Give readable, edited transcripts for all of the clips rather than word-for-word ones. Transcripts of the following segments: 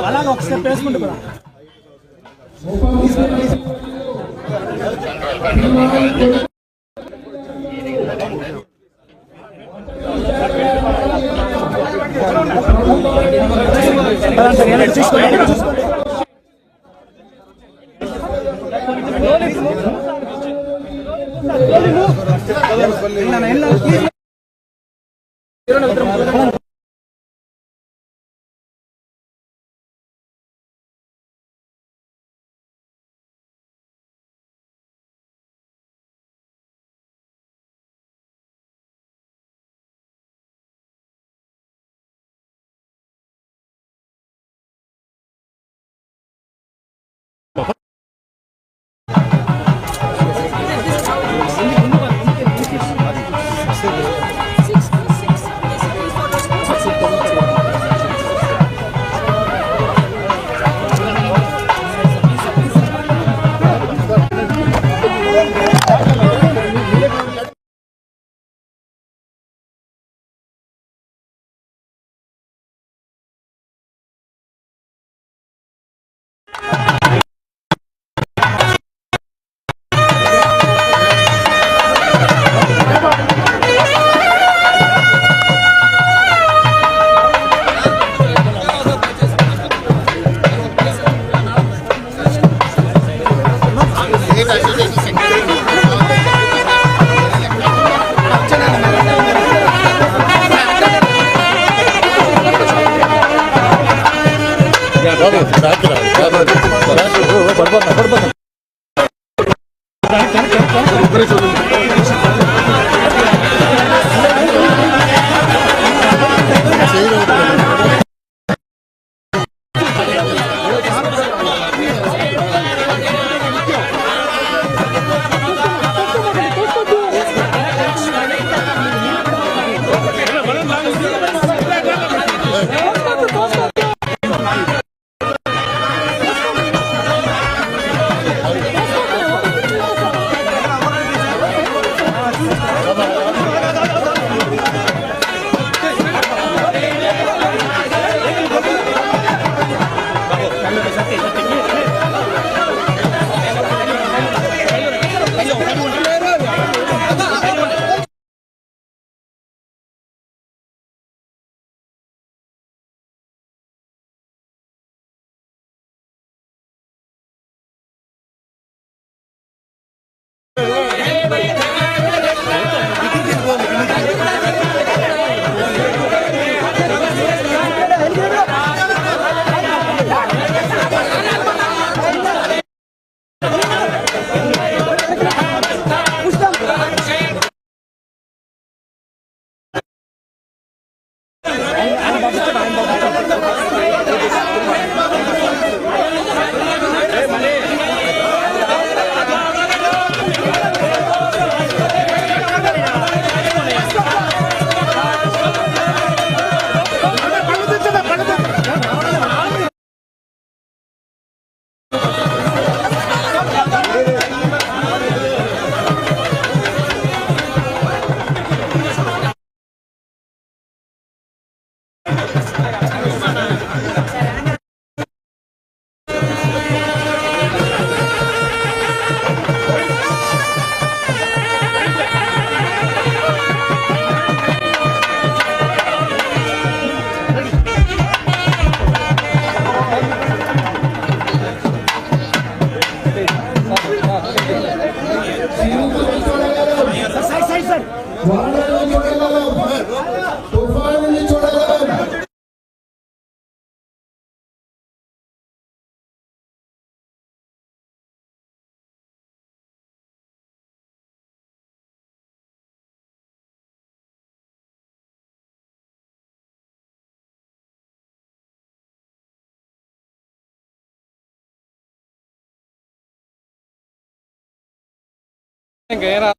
అలాగా ఒక స్టెప్ వేసుకుంటూ ఇంకా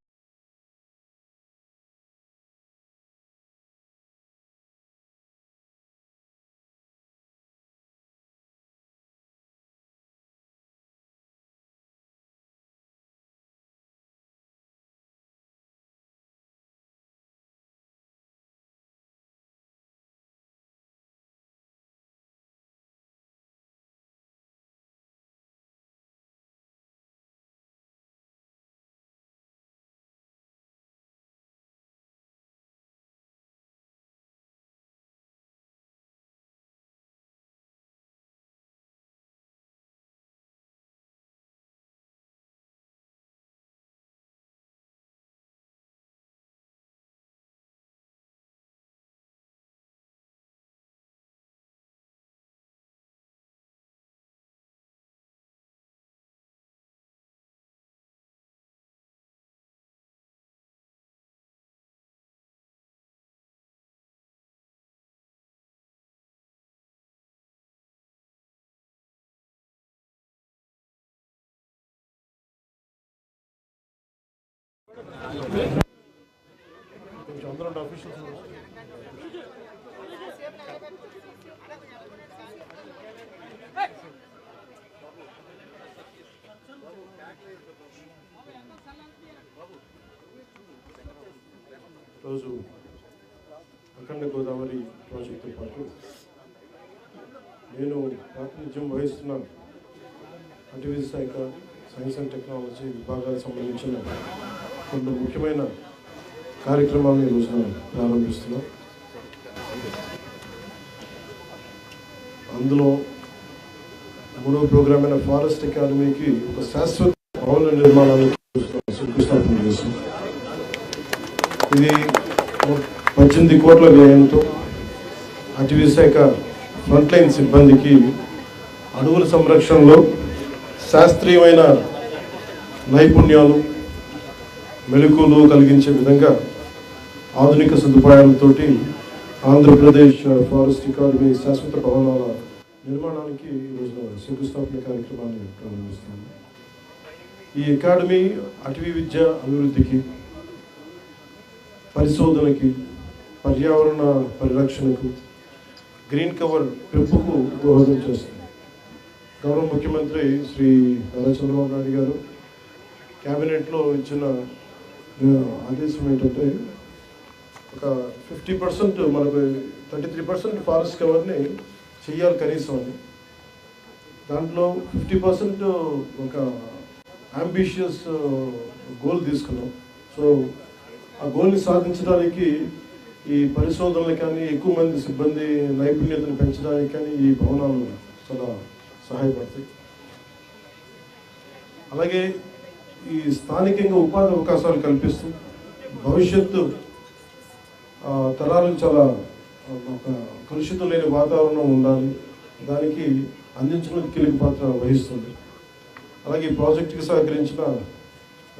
రోజు అఖండ గోదావరి ప్రాజెక్టుతో పాటు నేను ప్రాతినిధ్యం వహిస్తున్న అటవీ శాఖ సైన్స్ అండ్ టెక్నాలజీ విభాగాలకు సంబంధించిన కొన్ని ముఖ్యమైన కార్యక్రమాలను ఈ రోజున ప్రారంభిస్తున్నాం. అందులో మూడవ ప్రోగ్రామ్ అయిన ఫారెస్ట్ అకాడమీకి ఒక శాశ్వత భవన నిర్మాణానికి శంకుస్థాపన చేశాం. ఇది 18 కోట్ల వ్యయంతో అటవీ శాఖ ఫ్రంట్ లైన్ సిబ్బందికి అడవుల సంరక్షణలో శాస్త్రీయమైన నైపుణ్యాలు మెలకువలు కలిగించే విధంగా ఆధునిక సదుపాయాలతోటి ఆంధ్రప్రదేశ్ ఫారెస్ట్ అకాడమీ శాశ్వత భవనాల నిర్మాణానికి ఈరోజు శంకుస్థాపన కార్యక్రమాన్ని ప్రారంభిస్తాము. ఈ అకాడమీ అటవీ విద్య అభివృద్ధికి, పరిశోధనకి, పర్యావరణ పరిరక్షణకు, గ్రీన్ కవర్ పెంపుకు దోహదం చేస్తుంది. గౌరవ ముఖ్యమంత్రి శ్రీ నారా చంద్రబాబు నాయుడు గారు క్యాబినెట్లో ఇచ్చిన ఆదేశం ఏంటంటే ఒక 50% మనకు 33% ఫారెస్ట్ కవర్ని చెయ్యాలి కనీసం అని. దాంట్లో 50% ఒక అంబిషియస్ గోల్ తీసుకున్నాం. సో ఆ గోల్ని సాధించడానికి ఈ పరిశోధనలు కానీ, ఎక్కువ మంది సిబ్బంది నైపుణ్యతను పెంచడానికి కానీ ఈ భవనాలు చాలా సహాయపడతాయి. అలాగే ఈ స్థానికంగా ఉపాధి అవకాశాలు కల్పిస్తూ భవిష్యత్తు తరాలకు చాలా ఒక కలుషితం లేని వాతావరణం ఉండాలి, దానికి అందించడం కీలక పాత్ర వహిస్తుంది. అలాగే ఈ ప్రాజెక్టుకి సహకరించిన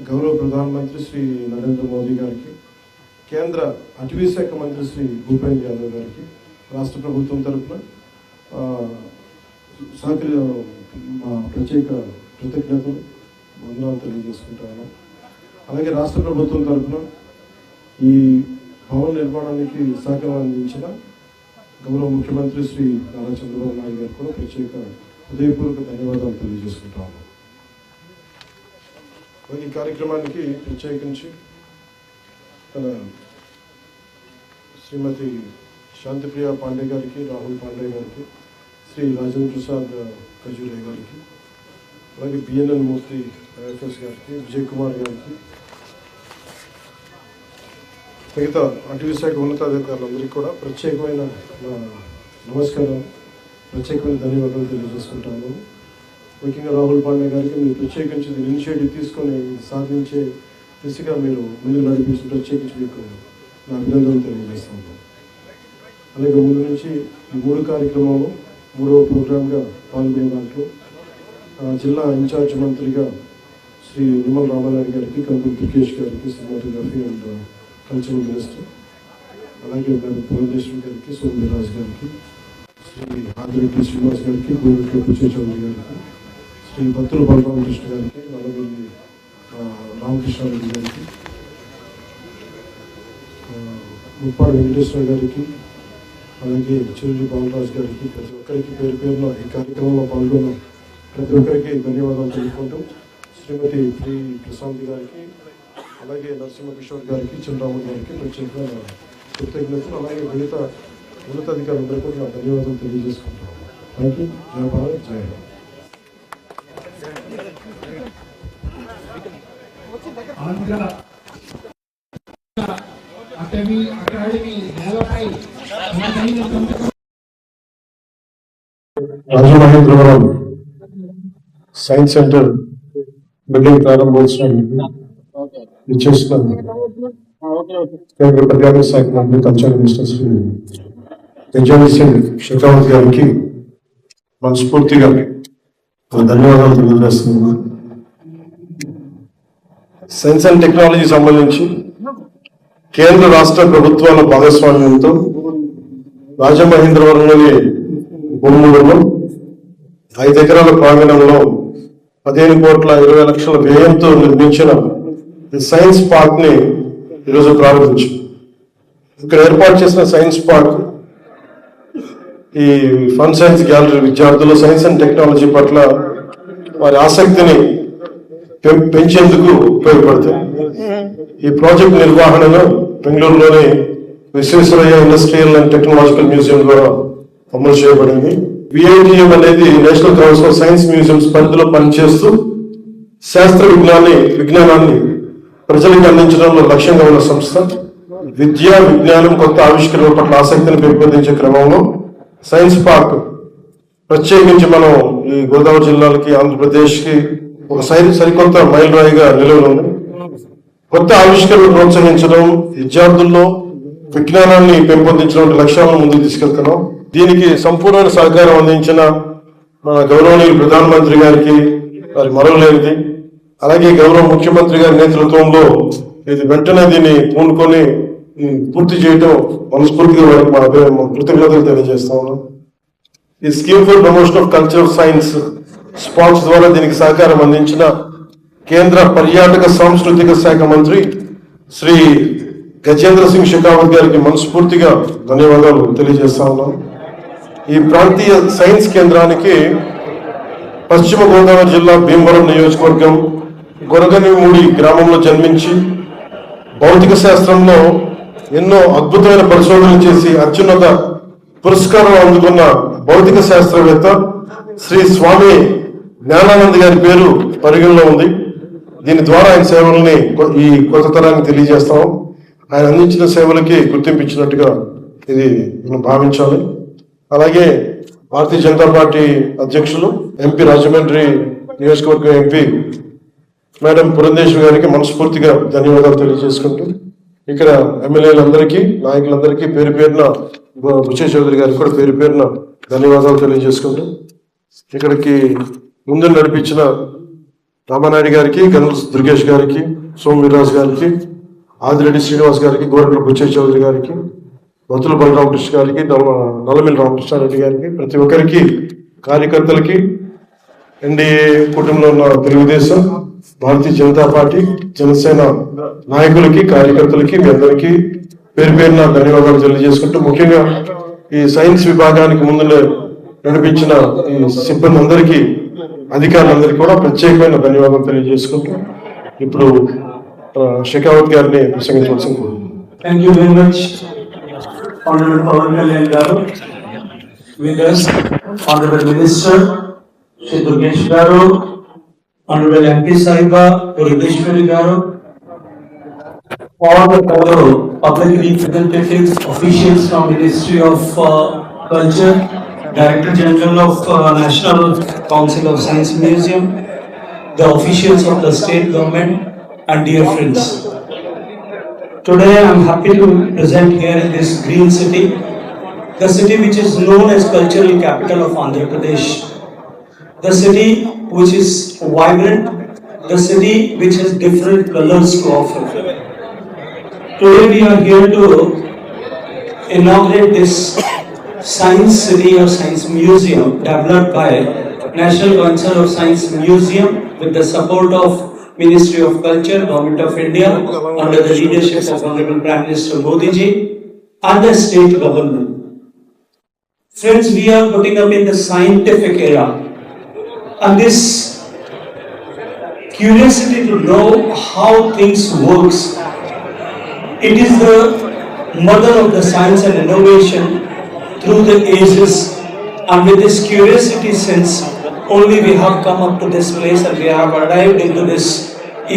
గౌరవ ప్రధానమంత్రి శ్రీ నరేంద్ర మోదీ గారికి, కేంద్ర అటవీ శాఖ మంత్రి శ్రీ భూపేంద్ర యాదవ్ గారికి రాష్ట్ర ప్రభుత్వం తరఫున ప్రత్యేక కృతజ్ఞతలు, వందనాలు తెలియజేసుకుంటాను. అలాగే రాష్ట్ర ప్రభుత్వం తరఫున ఈ భవన నిర్మాణానికి సహకారం అందించిన గౌరవ ముఖ్యమంత్రి శ్రీ నారా చంద్రబాబు నాయుడు గారు కూడా ప్రత్యేక హృదయపూర్వక ధన్యవాదాలు తెలియజేసుకుంటాము. ఈ కార్యక్రమానికి ప్రత్యేకించి శ్రీమతి శాంతిప్రియ పాండే గారికి, రాహుల్ పాండే గారికి, శ్రీ రాజేంద్ర ప్రసాద్ ఖజూరే గారికి, అలాగే బిఎన్ఎన్ మూర్తి ఐఎఫ్ఎస్ గారికి, విజయ్ కుమార్ గారికి, మిగతా అటవీ శాఖ ఉన్నతాధికారులందరికీ కూడా ప్రత్యేకమైన నమస్కారం, ప్రత్యేకమైన ధన్యవాదాలు తెలియజేసుకుంటాను. ముఖ్యంగా రాహుల్ పాండే గారికి మీరు ప్రత్యేకించి ఇనిషియేటివ్ తీసుకొని సాధించే దిశగా మీరు ముందుకు నడిపించి ప్రత్యేకించి మీకు నా అభినందనలు తెలియజేస్తాను. అలాగే ముందు నుంచి ఈ 3 కార్యక్రమాలు 3వ ప్రోగ్రామ్గా పాల్గొనే దాంట్లో జిల్లా ఇన్ఛార్జ్ మంత్రిగా శ్రీ నిమ్మల రామానాయుడు గారికి, కందులు దుర్గేష్ గారికి, సినిమాటోగ్రఫీ అండ్ కల్చరల్ మినిస్టర్, అలాగే పురంధేశ్వరి గారికి, సోమవీరాజు గారికి, శ్రీ ఆదిరెడ్డి శ్రీనివాస్ గారికి, గోవింద పుచ్చే చౌదరి గారికి, శ్రీ భక్తుల బలరామకృష్ణ గారికి, నల్లవెల్లి రామకృష్ణారెడ్డి గారికి, ముప్పాడు వెంకటేశ్వర గారికి, అలాగే చిరుజు బాలరాజు గారికి, ప్రతి ఒక్కరికి పేరు పేరున ఈ కార్యక్రమంలో పాల్గొన్న ప్రతి ఒక్కరికి ధన్యవాదాలు తెలుపుకుంటూ, శ్రీమతి ప్రి ప్రశాంత్ గారికి, అలాగే నరసింహ కిషోర్ గారికి, చంద్రరామన్ గారికి ప్రత్యేకంగా కృతజ్ఞతలు, అలాగే మిగతా ఉన్నతాధికారులందరికీ కూడా ధన్యవాదాలు తెలియజేసుకుంటున్నాను. Thank you. జై భారత్, జై హింద్. అటవీ అకాడమీ నేలపై రాజమహేంద్రవరం సైన్స్ సెంటర్ బిల్డింగ్ ప్రారంభోత్సవానికి ఇచ్చేసిన కేంద్ర పర్యాటక శాఖ మంత్రి కల్చరల్ మినిస్టర్ శ్రీ తేజస్వి సింగ్ షెకావత్ గారికి మనస్ఫూర్తిగా ధన్యవాదాలు తెలియజేస్తున్నాను. సైన్స్ అండ్ టెక్నాలజీ సంబంధించి కేంద్ర రాష్ట్ర ప్రభుత్వాల భాగస్వామ్యంతో రాజమహేంద్రవరంలోని భూములలో 5 ఎకరాల ప్రాంగణంలో 15,20,00,000 వ్యయంతో నిర్మించిన ఈ సైన్స్ పార్క్ ని ఈరోజు ప్రారంభించాం. ఇక్కడ ఏర్పాటు చేసిన సైన్స్ పార్క్ ఈ ఫన్ సైన్స్ గ్యాలరీ విద్యార్థులు సైన్స్ అండ్ టెక్నాలజీ పట్ల వారి ఆసక్తిని పెంచేందుకు ఉపయోగపడతాయి. ఈ ప్రాజెక్ట్ నిర్వహణను బెంగళూరులోని Visvesvaraya industrial and technological museum ద్వారా అమలు చేయబడింది. విఐటిఎం అనేది national council of science museums పరిధిలో పనిచేస్తూ శాస్త్ర విజ్ఞానాన్ని ప్రజలకు అందించడంలో లక్ష్యంగా ఉన్న సంస్థ. విద్య, విజ్ఞానం, కొత్త ఆవిష్కరణల పట్ల ఆసక్తిని పెంపొందించే క్రమంలో సైన్స్ పార్క్ ప్రత్యేకించి మనం ఈ గోదావరి జిల్లాలకి, ఆంధ్రప్రదేశ్కి ఒక సరికొత్త మైలురాయిగా నిలవనుంది. కొత్త ఆవిష్కరణలు ప్రోత్సహించడం, విద్యార్థుల్లో విజ్ఞానాన్ని పెంపొందించడం లక్ష్యాలను ముందుకు తీసుకెళ్తున్నాం. దీనికి సంపూర్ణ సహకారం అందించిన మన గౌరవనీయులు ప్రధానమంత్రి గారికి వారి మరవలేనిది, అలాగే గౌరవ ముఖ్యమంత్రి గారి నేతృత్వంలో ఇది వెంటనే దీన్ని పూనుకొని పూర్తి చేయడం మనస్ఫూర్తిగా వారికి మా కృతజ్ఞతలు తెలియజేస్తా ఉన్నాం. ఈ scheme for promotion of culture of science spots ద్వారా దీనికి సహకారం అందించిన కేంద్ర పర్యాటక సాంస్కృతిక శాఖ మంత్రి శ్రీ గజేంద్ర సింగ్ షెకావత్ గారికి మనస్ఫూర్తిగా ధన్యవాదాలు తెలియజేస్తా ఉన్నాం. ఈ ప్రాంతీయ సైన్స్ కేంద్రానికి పశ్చిమ గోదావరి జిల్లా భీమవరం నియోజకవర్గం గొరగనిమూడి గ్రామంలో జన్మించి భౌతిక శాస్త్రంలో ఎన్నో అద్భుతమైన పరిశోధనలు చేసి అత్యున్నత పురస్కారం అందుకున్న భౌతిక శాస్త్రవేత్త శ్రీ స్వామి జ్ఞానానంద్ గారి పేరు పరిగణలో ఉంది. దీని ద్వారా ఆయన సేవల్ని ఈ కొత్త తరానికి తెలియజేస్తాం. ఆయన అందించిన సేవలకి గుర్తింపించినట్టుగా ఇది మనం భావించాలి. అలాగే భారతీయ జనతా పార్టీ అధ్యక్షులు ఎంపీ రాజమండ్రి నియోజకవర్గం ఎంపీ మేడం పురంధేశ్వరి గారికి మనస్ఫూర్తిగా ధన్యవాదాలు తెలియజేసుకుంటూ, ఇక్కడ ఎమ్మెల్యేలందరికీ, నాయకులందరికీ పేరు పేరున, బుచ్చే చౌదరి గారికి కూడా పేరు పేరున ధన్యవాదాలు తెలియజేసుకుంటూ, ఇక్కడికి ముందు నడిపించిన రామానాయుడు గారికి, గనుల దుర్గేష్ గారికి, సోమవీర్రాజు గారికి, ఆదిరెడ్డి శ్రీనివాస్ గారికి, గోరట్ల బుచ్చే చౌదరి గారికి, బతుల బలరామకృష్ణ గారికి, నల్లమిల్లి రామకృష్ణారెడ్డి గారికి, ప్రతి ఒక్కరికి, కార్యకర్తలకి, ఎన్డీఏ కూటమిలో ఉన్న తెలుగుదేశం, భారతీయ జనతా పార్టీ, జనసేన నాయకులకి, కార్యకర్తలకి, మీ అందరికీ పేరు పేరున ధన్యవాదాలు తెలియజేసుకుంటూ, ముఖ్యంగా ఈ సైన్స్ విభాగానికి ముందు నడిపించిన ఈ సిబ్బంది అందరికీ, అధికారులందరికీ కూడా ప్రత్యేకమైన ధన్యవాదాలు తెలియజేసుకుంటూ ఇప్పుడు షెకావత్ గారిని ప్రసంగించవలసింది. Thank you very much, Honorable Pawan Kalyan Garu. With us, Honorable Minister Shri Durgesh Garu, Honorable MP Sahiba, Purandeshwari Garu, all the fellow public representatives, officials from Ministry of Culture, Director General of National Council of Science Museum, the officials of the state government, and dear friends. Today I am happy to present here in this green city, the city which is known as cultural capital of Andhra Pradesh, the city which is vibrant, the city which has different colors to offer. Today we are here to inaugurate this Science City or Science Museum developed by National Council of Science Museum with the support of Ministry of Culture, Government of India, under the leadership of Honorable Prime Minister Modi ji and the state government. Friends, we are putting up in the scientific era, and this curiosity to know how things works, it is the mother of the science and innovation through the ages, and with this curiosity sense only we have come up to this place and we have arrived into this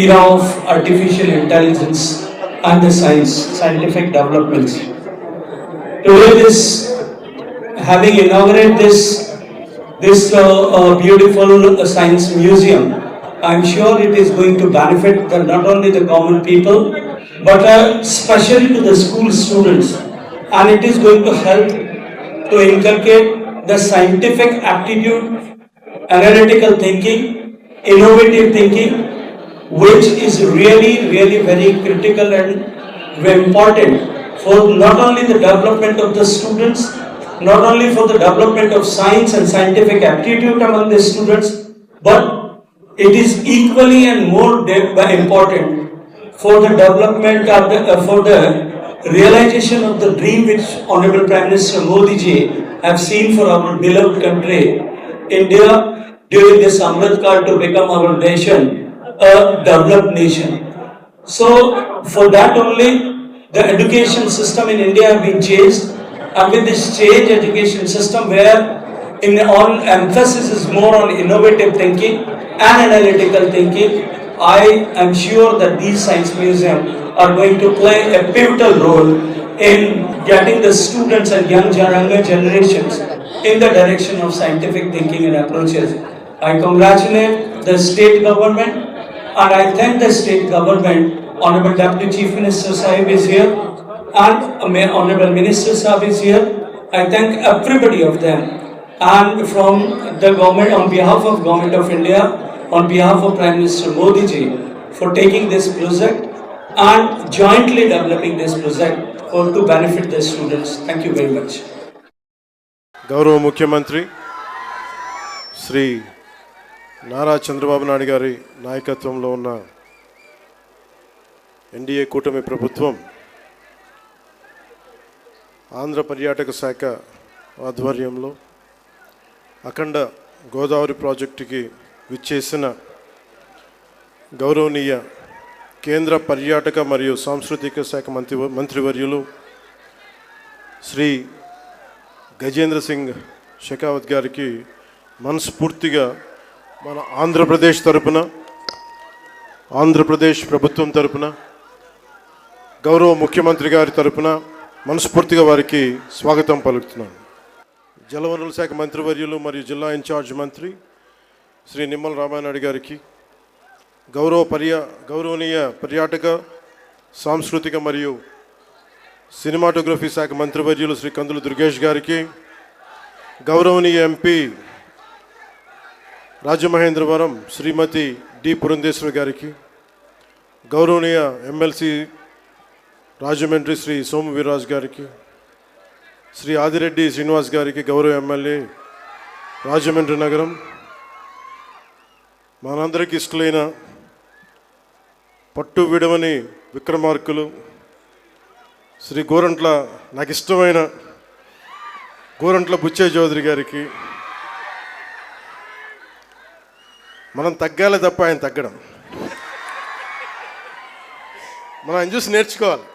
era of artificial intelligence and the scientific developments. Today having inaugurated this beautiful science museum, I am sure it is going to benefit not only the common people but especially to the school students, and it is going to help to inculcate the scientific aptitude, analytical thinking, innovative thinking, which is really very critical and very important for not only the development of the students, not only for the development of science and scientific aptitude among the students, but it is equally and more important for the development of for the realization of the dream which Honorable Prime Minister Modi ji have seen for our beloved country, India, during this Amrit Kaal to become our nation a developed nation. So for that only the education system in India have been changed, and with this change education system where in all emphasis is more on innovative thinking and analytical thinking, I am sure that these science museums are going to play a pivotal role in getting the students and younger generations in the direction of scientific thinking and approaches. I congratulate the state government and I thank the state government. Honorable Deputy Chief Minister Sahib is here and Honorable Minister Sahib is here. I thank everybody of them, and from the government, on behalf of Government of India, on behalf of Prime Minister Modi ji, for taking this project and jointly developing this project for to benefit the students. Thank you very much. గౌరవ ముఖ్యమంత్రి శ్రీ నారా చంద్రబాబు నాయుడు గారి నాయకత్వంలో ఉన్న NDA కూటమి ప్రభుత్వం ఆంధ్ర పర్యాటక శాఖ ఆధ్వర్యంలో అఖండ గోదావరి ప్రాజెక్టుకి విచ్చేసిన గౌరవనీయ కేంద్ర పర్యాటక మరియు సాంస్కృతిక శాఖ మంత్రివర్యులు శ్రీ గజేంద్ర సింగ్ షెకావత్ గారికి మనస్ఫూర్తిగా మన ఆంధ్రప్రదేశ్ తరపున, ఆంధ్రప్రదేశ్ ప్రభుత్వం తరపున, గౌరవ ముఖ్యమంత్రి గారి తరపున మనస్ఫూర్తిగా వారికి స్వాగతం పలుకుతున్నాను. జలవనరుల శాఖ మంత్రివర్యులు మరియు జిల్లా ఇన్ఛార్జ్ మంత్రి శ్రీ నిమ్మల రామానాయుడు గారికి, గౌరవనీయ పర్యాటక సాంస్కృతిక మరియు సినిమాటోగ్రఫీ శాఖ మంత్రివర్యులు శ్రీ కందుల దుర్గేష్ గారికి, గౌరవనీయ ఎంపీ రాజమహేంద్రవరం శ్రీమతి డి పురంధేశ్వరి గారికి, గౌరవనీయ ఎమ్మెల్సీ రాజమండ్రి శ్రీ సోము వీర్రాజు గారికి, శ్రీ ఆదిరెడ్డి శ్రీనివాస్ గారికి, గౌరవ ఎమ్మెల్యే రాజమండ్రి నగరం, మనందరికీ ఇష్టలైన పట్టు విడవని విక్రమార్కులు శ్రీ గోరంట్ల, నాకు ఇష్టమైన గోరంట్ల బుచ్చయ్య చౌదరి గారికి, మనం తగ్గాలి తప్ప ఆయన తగ్గడం, మనం ఆయన చూసి నేర్చుకోవాలి.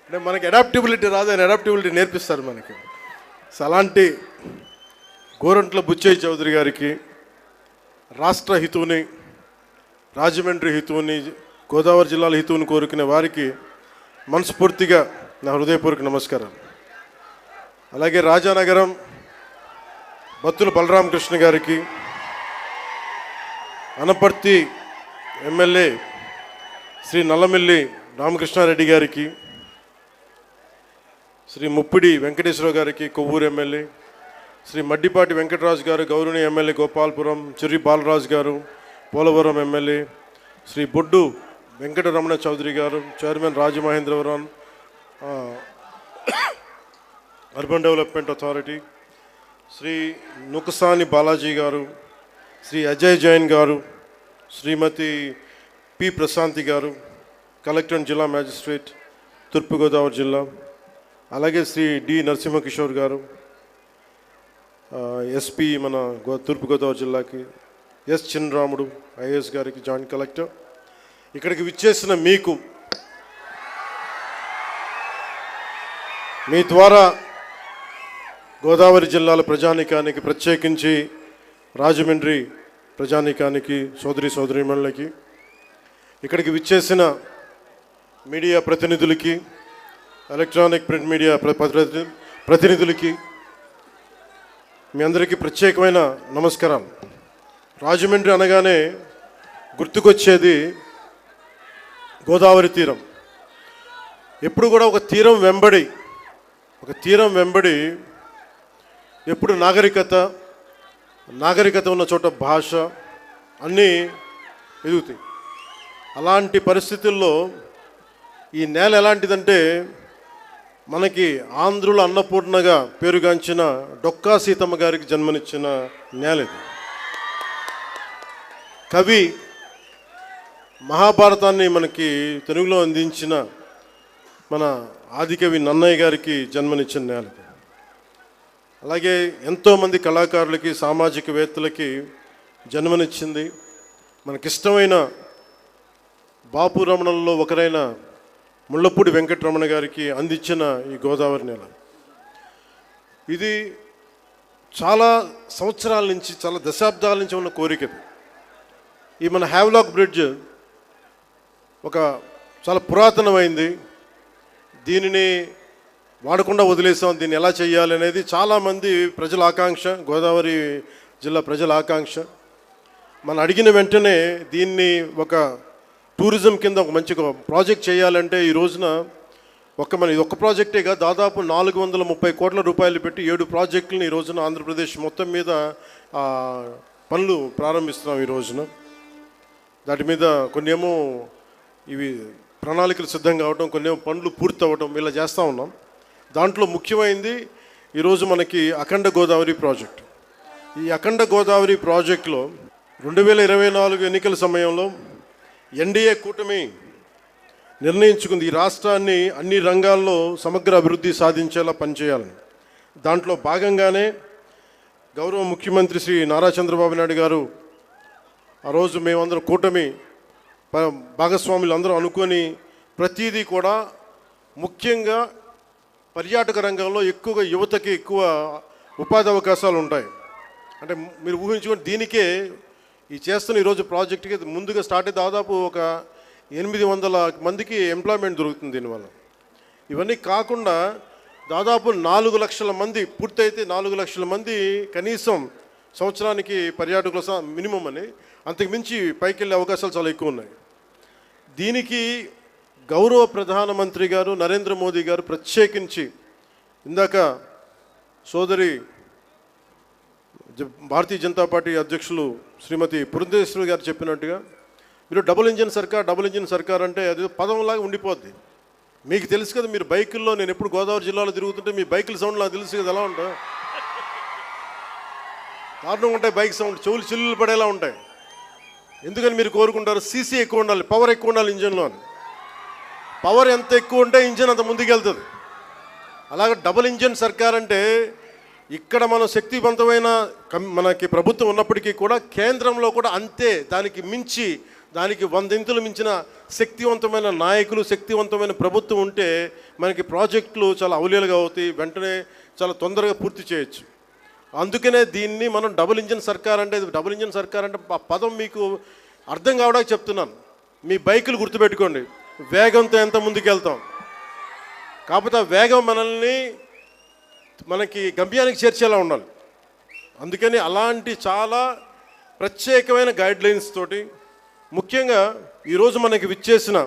అంటే మనకి అడాప్టబిలిటీ రాదు, ఆయన అడాప్టబిలిటీ నేర్పిస్తారు మనకి. సో అలాంటి గోరంట్ల బుచ్చయ్య చౌదరి గారికి, రాష్ట్ర హితువుని, రాజమండ్రి హితువుని, గోదావరి జిల్లాల హితువుని కోరుకునే వారికి మనస్ఫూర్తిగా నా హృదయపూర్వక నమస్కారాలు. అలాగే రాజానగరం బత్తుల బలరామకృష్ణ గారికి, అనపర్తి ఎమ్మెల్యే శ్రీ నల్లమిల్లి రామకృష్ణారెడ్డి గారికి, శ్రీ ముప్పిడి వెంకటేశ్వరరావు గారికి, కొవ్వూరు ఎమ్మెల్యే శ్రీ మడ్డిపాటి వెంకటరాజు గారు, గౌరవనీయ ఎమ్మెల్యే గోపాలపురం చెర్రి బాలరాజు గారు, పోలవరం ఎమ్మెల్యే శ్రీ బొడ్డు వెంకటరమణ చౌదరి గారు, chairman Rajamahendravaram urban development authority, Shri Nukasani Balaji గారు, శ్రీ అజయ్ జైన్ గారు, శ్రీమతి పి ప్రశాంతి గారు, కలెక్టర్ అండ్ జిల్లా మ్యాజిస్ట్రేట్ తూర్పుగోదావరి జిల్లా, అలాగే శ్రీ డి నరసింహకిషోర్ గారు, ఎస్పీ మన తూర్పుగోదావరి జిల్లాకి, ఎస్ చిన్నరాముడు ఐఏఎస్ గారికి, జాయింట్ కలెక్టర్, ఇక్కడికి విచ్చేసిన మీకు, మీ ద్వారా గోదావరి జిల్లాల ప్రజానీకానికి, ప్రత్యేకించి రాజమండ్రి ప్రజానీకానికి, సోదరీమణులకి, ఇక్కడికి విచ్చేసిన మీడియా ప్రతినిధులకి, ఎలక్ట్రానిక్ ప్రింట్ మీడియా ప్రతినిధులకి మీ అందరికీ ప్రత్యేకమైన నమస్కారాలు. రాజమండ్రి అనగానే గుర్తుకొచ్చేది గోదావరి తీరం. ఎప్పుడు కూడా ఒక తీరం వెంబడి ఎప్పుడు నాగరికత ఉన్న చోట భాష అన్నీ ఎదుగుతాయి. అలాంటి పరిస్థితుల్లో ఈ నేల ఎలాంటిదంటే, మనకి ఆంధ్రుల అన్నపూర్ణగా పేరుగాంచిన డొక్కా సీతమ్మ గారికి జన్మనిచ్చిన నేల ఇది. కవి మహాభారతాన్ని మనకి తెలుగులో అందించిన మన ఆదికవి నన్నయ్య గారికి జన్మనిచ్చిన నేల. అలాగే ఎంతోమంది కళాకారులకి సామాజికవేత్తలకి జన్మనిచ్చింది. మనకిష్టమైన బాపు రమణల్లో ఒకరైన ముళ్ళపూడి వెంకటరమణ గారికి అందించిన ఈ గోదావరి నేల. ఇది చాలా సంవత్సరాల నుంచి, చాలా దశాబ్దాల నుంచి ఉన్న కోరిక. ఈ మన హ్యావ్లాక్ బ్రిడ్జ్ ఒక చాలా పురాతనమైంది. దీనిని వాడకుండా వదిలేసాం. దీన్ని ఎలా చేయాలి అనేది చాలామంది ప్రజల ఆకాంక్ష, గోదావరి జిల్లా ప్రజల ఆకాంక్ష. మనం అడిగిన వెంటనే దీన్ని ఒక టూరిజం కింద ఒక మంచి ప్రాజెక్ట్ చేయాలంటే ఈ రోజున ఇది ఒక్క ప్రాజెక్టేగా దాదాపు 430 కోట్ల రూపాయలు పెట్టి 7 ప్రాజెక్టులను ఈ రోజున ఆంధ్రప్రదేశ్ మొత్తం మీద పనులు ప్రారంభిస్తున్నాం. ఈ రోజున దాటి మీద కొన్నేమో ఇవి ప్రణాళికలు సిద్ధం కావడం, కొన్నేమో పనులు పూర్తి అవ్వడం, ఇలా చేస్తూ ఉన్నాం. దాంట్లో ముఖ్యమైనది ఈరోజు మనకి అఖండ గోదావరి ప్రాజెక్ట్. ఈ అఖండ గోదావరి ప్రాజెక్టులో 2024 ఎన్నికల సమయంలో ఎన్డీఏ కూటమి నిర్ణయించుకుంది ఈ రాష్ట్రాన్ని అన్ని రంగాల్లో సమగ్ర అభివృద్ధి సాధించేలా పనిచేయాలని. దాంట్లో భాగంగానే గౌరవ ముఖ్యమంత్రి శ్రీ నారా చంద్రబాబు నాయుడు గారు ఆ రోజు మేమందరం కూటమి భాగస్వాములు అందరూ అనుకొని ప్రతిదీ కూడా ముఖ్యంగా పర్యాటక రంగంలో ఎక్కువగా యువతకి ఎక్కువ ఉపాధి అవకాశాలు ఉంటాయి. అంటే మీరు ఊహించుకొని దీనికే ఈ చేస్తున్న ఈరోజు ప్రాజెక్టుకి ముందుగా స్టార్ట్ అయ్యి దాదాపు ఒక 800 మందికి ఎంప్లాయ్మెంట్ దొరుకుతుంది దీనివల్ల. ఇవన్నీ కాకుండా దాదాపు 4 లక్షల మంది పూర్తయితే 4 లక్షల మంది కనీసం సంవత్సరానికి పర్యాటకుల మినిమం అని, అంతకుమించి పైకి వెళ్ళే అవకాశాలు చాలా ఎక్కువ ఉన్నాయి. దీనికి గౌరవ ప్రధానమంత్రి గారు నరేంద్ర మోదీ గారు ప్రత్యేకించి ఇందాక సోదరి భారతీయ జనతా పార్టీ అధ్యక్షులు శ్రీమతి పురంధేశ్వరి గారు చెప్పినట్టుగా మీరు డబుల్ ఇంజిన్ సర్కార్ అంటే అది పదంలాగా ఉండిపోద్ది. మీకు తెలుసు కదా, మీరు బైకుల్లో, నేను ఎప్పుడు గోదావరి జిల్లాలో తిరుగుతుంటే మీ బైకుల సౌండ్ నాకు తెలుసు కదా ఎలా ఉంటాయి. దారుణంగా ఉంటాయి బైక్ సౌండ్, చెవులు చిల్లులు పడేలా ఉంటాయి. ఎందుకని మీరు కోరుకుంటారు సీసీ ఎక్కువ ఉండాలి, పవర్ ఎక్కువ ఉండాలి ఇంజన్లో అని. పవర్ ఎంత ఎక్కువ ఉంటే ఇంజన్ అంత ముందుకు వెళ్తుంది. అలాగే డబుల్ ఇంజిన్ సర్కార్ అంటే ఇక్కడ మనం శక్తివంతమైన మనకి ప్రభుత్వం ఉన్నప్పటికీ కూడా కేంద్రంలో కూడా అంతే, దానికి మించి, దానికి 100 ఇంతులు మించిన శక్తివంతమైన నాయకులు, శక్తివంతమైన ప్రభుత్వం ఉంటే మనకి ప్రాజెక్టులు చాలా అవలీలుగా అవుతాయి, వెంటనే చాలా తొందరగా పూర్తి చేయొచ్చు. అందుకనే దీన్ని మనం డబుల్ ఇంజిన్ సర్కార్ అంటే ఆ పదం మీకు అర్థం కావడానికి చెప్తున్నాను. మీ బైకులు గుర్తుపెట్టుకోండి, వేగంతో ఎంత ముందుకు వెళ్తాం, కాకపోతే ఆ వేగం మనకి గమ్యానికి చేర్చేలా ఉండాలి. అందుకని అలాంటి చాలా ప్రత్యేకమైన గైడ్లైన్స్ తోటి ముఖ్యంగా ఈరోజు మనకి విచ్చేసిన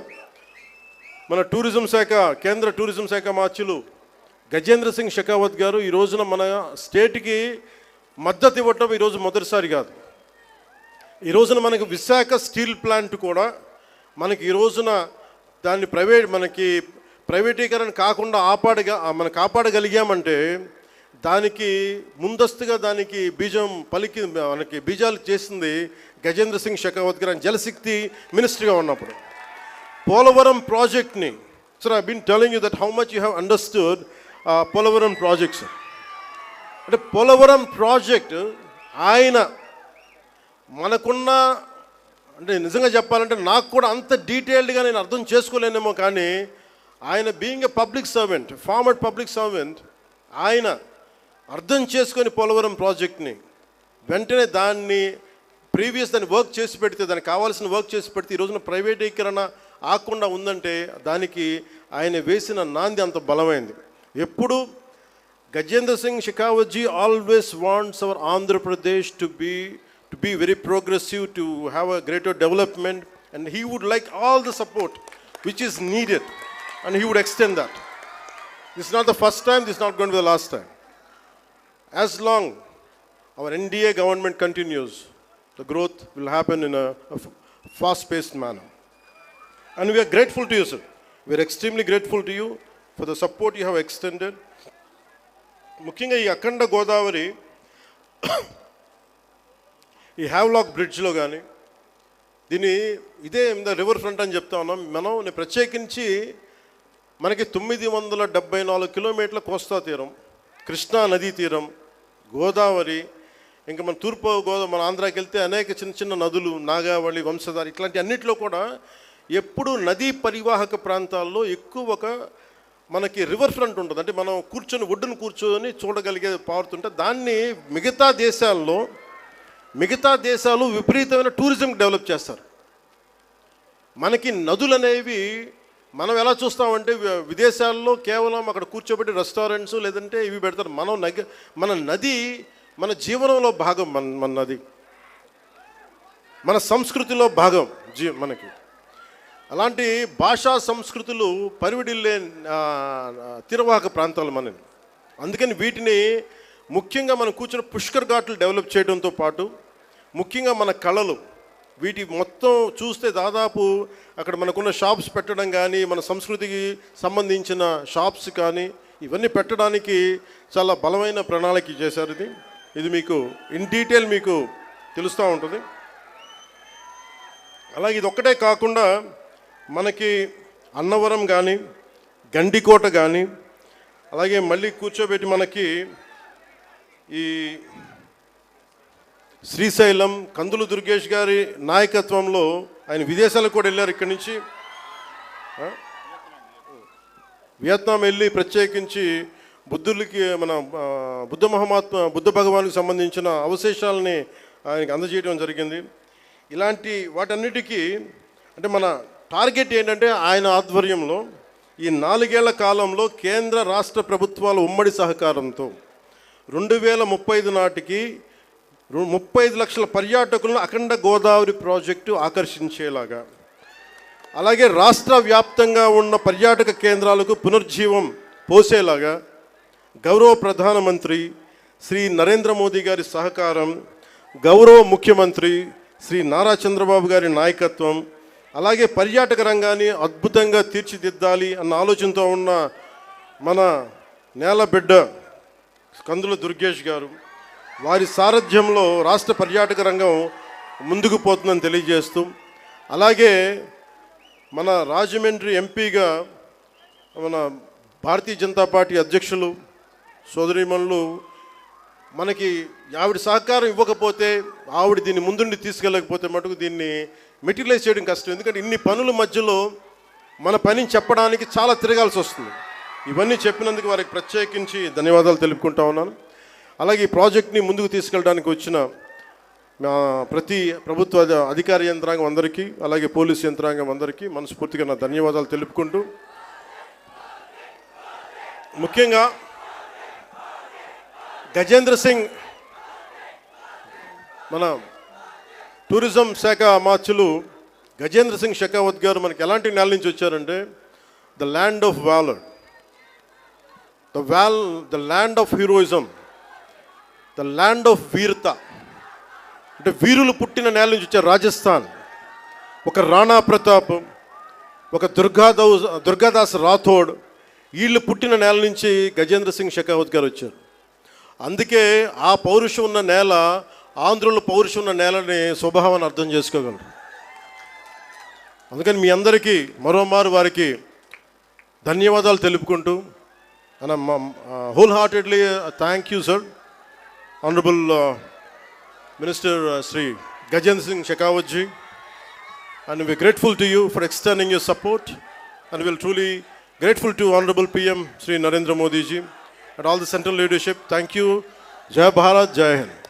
మన టూరిజం శాఖ, కేంద్ర టూరిజం శాఖ మార్చులు గజేంద్ర సింగ్ షెకావత్ గారు ఈ రోజున మన స్టేట్కి మద్దతు ఇవ్వటం ఈరోజు మొదటిసారి కాదు. ఈ రోజున మనకి విశాఖ స్టీల్ ప్లాంట్ కూడా మనకి ఈ రోజున దాన్ని ప్రైవేటీకరణ కాకుండా కాపాడగలిగామంటే దానికి ముందస్తుగా దానికి మనకి బీజాలు చేసింది గజేంద్ర సింగ్ షెకావత్ గారు జలశక్తి మినిస్టర్గా ఉన్నప్పుడు. పోలవరం ప్రాజెక్ట్ని, sir I been telling you that how much you have understood Polavaram projects. అంటే పోలవరం ప్రాజెక్ట్ ఆయన మనకున్న, అంటే నిజంగా చెప్పాలంటే నాకు కూడా అంత డీటెయిల్డ్గా నేను అర్థం చేసుకోలేనేమో, కానీ ఆయన being a public servant, former public servant, ఆయన అర్థం చేసుకొని పోలవరం ప్రాజెక్ట్ని వెంటనే దాన్ని వర్క్ చేసి పెడితే, దానికి కావాల్సిన వర్క్ చేసి పెడితే ఈ రోజున ప్రైవేటీకరణ ఆకుండా ఉందంటే దానికి ఆయన వేసిన నాంది అంత బలమైంది. ఎప్పుడు Gajendra Singh Shekhawat ji always wants our Andhra Pradesh to be very progressive, to have a greater development, and he would like all the support which is needed, and he would extend that. This is not the first time, this is not going to be the last time. As long our NDA government continues, the growth will happen in a fast-paced manner. And we are grateful to you, sir. We are extremely grateful to you for the support you have extended. ముఖ్యంగా ఈ అఖండ గోదావరి, ఈ Havelock బ్రిడ్జ్లో కానీ దీన్ని ఇదే river front అని చెప్తా ఉన్నాం నేను ప్రత్యేకించి మనకి 974 కిలోమీటర్ల కోస్తా తీరం, కృష్ణా నదీ తీరం, గోదావరి, ఇంకా మన తూర్పు గోదావరి, మన ఆంధ్రాకి వెళ్తే అనేక చిన్న చిన్న నదులు, నాగావళి, వంశధార, ఇట్లాంటి అన్నింటిలో కూడా ఎప్పుడు నదీ పరివాహక ప్రాంతాల్లో ఎక్కువ మనకి రివర్ ఫ్రంట్ ఉంటుంది. అంటే మనం ఒడ్డును కూర్చొని చూడగలిగే పారుతుంటే దాన్ని మిగతా దేశాలు విపరీతమైన టూరిజం డెవలప్ చేస్తారు. మనకి నదులు అనేవి మనం ఎలా చూస్తామంటే విదేశాల్లో కేవలం అక్కడ కూర్చోబెట్టి రెస్టారెంట్స్ లేదంటే ఇవి పెడతారు. మన నది మన జీవనంలో భాగం. మన నది మన సంస్కృతిలో భాగం మనకి. అలాంటి భాషా సంస్కృతులు పరివిడిల్లే తీరవాహక ప్రాంతాలు మనని. అందుకని వీటిని ముఖ్యంగా మనం కూర్చుని పుష్కర్ ఘాట్లు డెవలప్ చేయడంతో పాటు ముఖ్యంగా మన కళలు వీటి మొత్తం చూస్తే దాదాపు అక్కడ మనకున్న షాప్స్ పెట్టడం కానీ, మన సంస్కృతికి సంబంధించిన షాప్స్ కానీ ఇవన్నీ పెట్టడానికి చాలా బలమైన ప్రణాళిక చేశారు. ఇది మీకు ఇన్ డీటెయిల్ మీకు తెలుస్తూ ఉంటుంది. అలాగే ఇది ఒక్కటే కాకుండా మనకి అన్నవరం కానీ, గండికోట కానీ, అలాగే మళ్ళీ కూర్చోబెట్టి మనకి ఈ శ్రీశైలం కందులు దుర్గేష్ గారి నాయకత్వంలో ఆయన విదేశాలకు కూడా వెళ్ళారు. ఇక్కడి నుంచి వియత్నాం వెళ్ళి ప్రత్యేకించి మన బుద్ధ భగవానికి సంబంధించిన అవశేషాలని ఆయనకి అందజేయడం జరిగింది. ఇలాంటి వాటన్నిటికీ అంటే మన టార్గెట్ ఏంటంటే ఆయన ఆధ్వర్యంలో ఈ 4 ఏళ్ల కాలంలో కేంద్ర రాష్ట్ర ప్రభుత్వాల ఉమ్మడి సహకారంతో 2035 నాటికి 35 లక్షల పర్యాటకులను అఖండ గోదావరి ప్రాజెక్టు ఆకర్షించేలాగా, అలాగే రాష్ట్ర వ్యాప్తంగా ఉన్న పర్యాటక కేంద్రాలకు పునర్జీవం పోసేలాగా గౌరవ ప్రధానమంత్రి శ్రీ నరేంద్ర మోదీ గారి సహకారం, గౌరవ ముఖ్యమంత్రి శ్రీ నారా చంద్రబాబు గారి నాయకత్వం, అలాగే పర్యాటక రంగాన్ని అద్భుతంగా తీర్చిదిద్దాలి అన్న ఆలోచనతో ఉన్న మన నేలబిడ్డ కందుల దుర్గేష్ గారు, వారి సారథ్యంలో రాష్ట్ర పర్యాటక రంగం ముందుకు పోతుందని తెలియజేస్తూ, అలాగే మన రాజమండ్రి ఎంపీగా మన భారతీయ జనతా పార్టీ అధ్యక్షులు సోదరీమణులు మనకి ఆవిడ సహకారం ఇవ్వకపోతే, ఆవిడ దీన్ని ముందుండి తీసుకెళ్ళకపోతే మటుకు దీన్ని మెటీరియలైజ్ చేయడం కష్టం. ఎందుకంటే ఇన్ని పనుల మధ్యలో మన పనిని చెప్పడానికి చాలా తిరగాల్సి వస్తుంది. ఇవన్నీ చెప్పినందుకు వారికి ప్రత్యేకించి ధన్యవాదాలు తెలుపుకుంటా ఉన్నాను. అలాగే ఈ ప్రాజెక్ట్ని ముందుకు తీసుకెళ్ళడానికి వచ్చిన ప్రతి ప్రభుత్వ అధికార యంత్రాంగం అందరికీ, అలాగే పోలీసు యంత్రాంగం అందరికీ మనస్ఫూర్తిగా నా ధన్యవాదాలు తెలుపుకుంటూ, ముఖ్యంగా గజేంద్ర సింగ్ మన టూరిజం శాఖ అమాత్యులు గజేంద్ర సింగ్ షెకావత్ గారు మనకి ఎలాంటి నేల నుంచి వచ్చారంటే the land of valour, the land of heroism, the land of వీరత, అంటే వీరులు పుట్టిన నేల నుంచి వచ్చారు. రాజస్థాన్ ఒక రాణా ప్రతాప్, ఒక దుర్గాదాస్ రాథోడ్, వీళ్ళు పుట్టిన నేల నుంచి గజేంద్ర సింగ్ షెకావత్ గారు వచ్చారు. అందుకే ఆ పౌరుషం ఉన్న నేల, ఆంధ్రుల పౌరుషం ఉన్న నేలని స్వభావాన్ని అర్థం చేసుకోగలరు. అందుకని మీ అందరికీ మరోమారు వారికి ధన్యవాదాలు తెలుపుకుంటూ, wholeheartedly thank you sir, honourable minister Shri Gajendra Singh Shekhawat ji, and we're grateful to you for extending your support, and we're truly grateful to Honorable PM Sri Narendra Modi ji and all the central leadership. Thank you. Jai Bharat, Jai Hind.